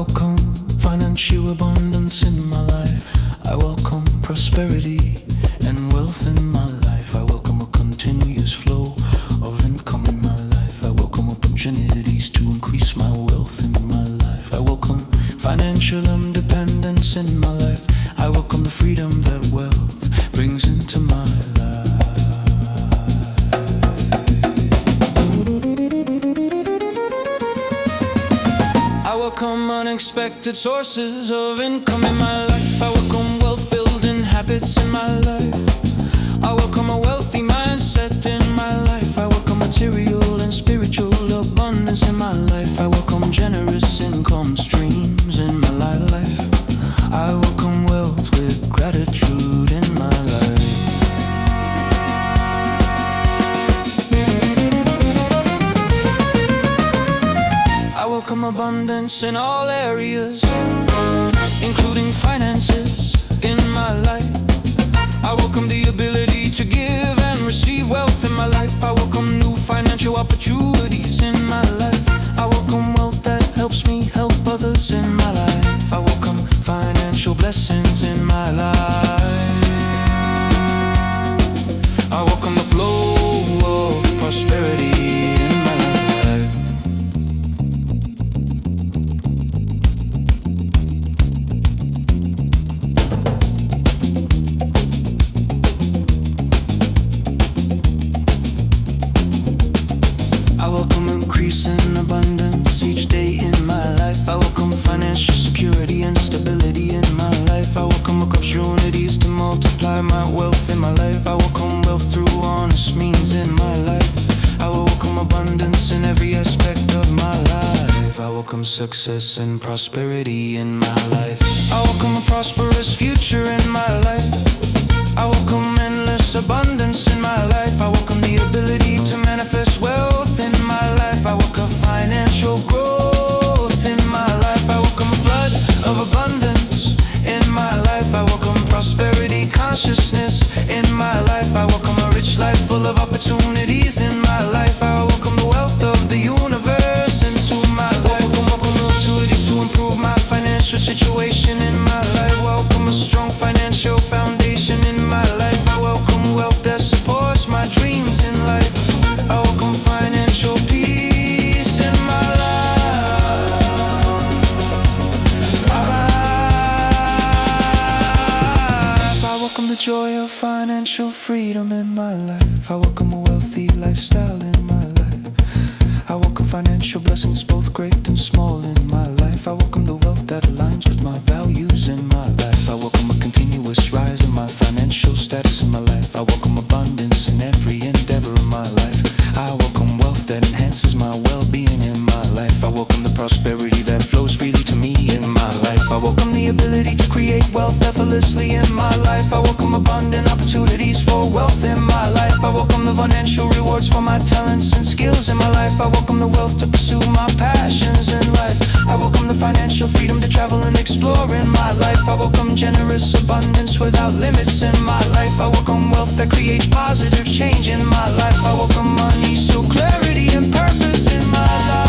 welcome financial abundance in my life. I welcome prosperity and wealth in my life. I welcome a continuous flow of income in my life. I welcome opportunities to increase my wealth in my life. I welcome financial independence in my life. I welcome the freedom that wealth brings into my life. I welcome unexpected sources of income in my life. I welcome wealth building habits in my life. I welcome a wealthy mindset in my life. I welcome material and spiritual abundance in my life. I welcome generous income streams in my life. I welcome wealth with gratitude in my life. I welcome abundance in all areas, including finances in my life. I welcome the ability to give and receive wealth in my life. I welcome new financial opportunities in my life. I welcome wealth that helps me help others in my life. I welcome financial blessings in my life. I welcome the flow of prosperity in my life. I welcome increase in abundance each day in my life. I welcome financial security and stability in my life. I welcome opportunities to multiply my wealth in my life. I welcome wealth through honest means in my life. I welcome abundance in every aspect of my life. I welcome success and prosperity in my life. I welcome a prosperous future in my life. I welcome endless abundance in my life. I welcome the ability to manifest wealth in my life. I welcome financial growth in my life. I welcome a flood of abundance in my life. I welcome prosperity consciousness in my life. I welcome a rich life full of opportunities in my life. I welcome the wealth of the universe into my life. Welcome opportunities to improve my financial situation in my life. Welcome a strong financial foundation in my life. I welcome wealth that supports my dreams in life. I welcome financial peace in my life. I welcome the joy of financial freedom in my life. I welcome a wealthy lifestyle in my life. I welcome financial blessings, both great and small in my life. I welcome the wealth that aligns with my values in my life. I welcome a continuous rise in my financial status in my life. I welcome abundance in every endeavor in my life. I welcome wealth that enhances my well-being in my life. I welcome the prosperity that flows freely to me in my life. I welcome the ability to create wealth effortlessly in my life. I welcome abundant opportunities for wealth in my life. I welcome the financial rewards for my talents and skills in my life. I welcome the wealth to pursue my passions in life. I welcome the financial freedom to travel and explore in my life. I welcome generous abundance without limits in my life. I welcome wealth that creates positive change in my life. I welcome money, so clarity and purpose in my life.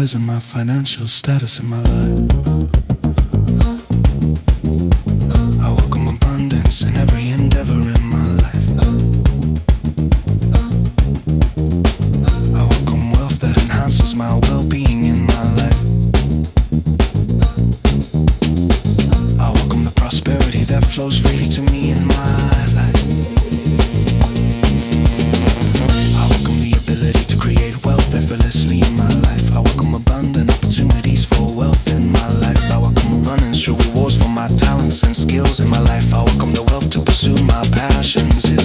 rise in my financial status in my life. I welcome abundance in every endeavor in my life. I welcome wealth that enhances my well-being in my life. I welcome the prosperity that flows freely to me in my life. I welcome the ability to create wealth effortlessly in my life. I welcome abundant opportunities for wealth in my life. I welcome abundance through rewards for my talents and skills in my life. I welcome the wealth to pursue my passions in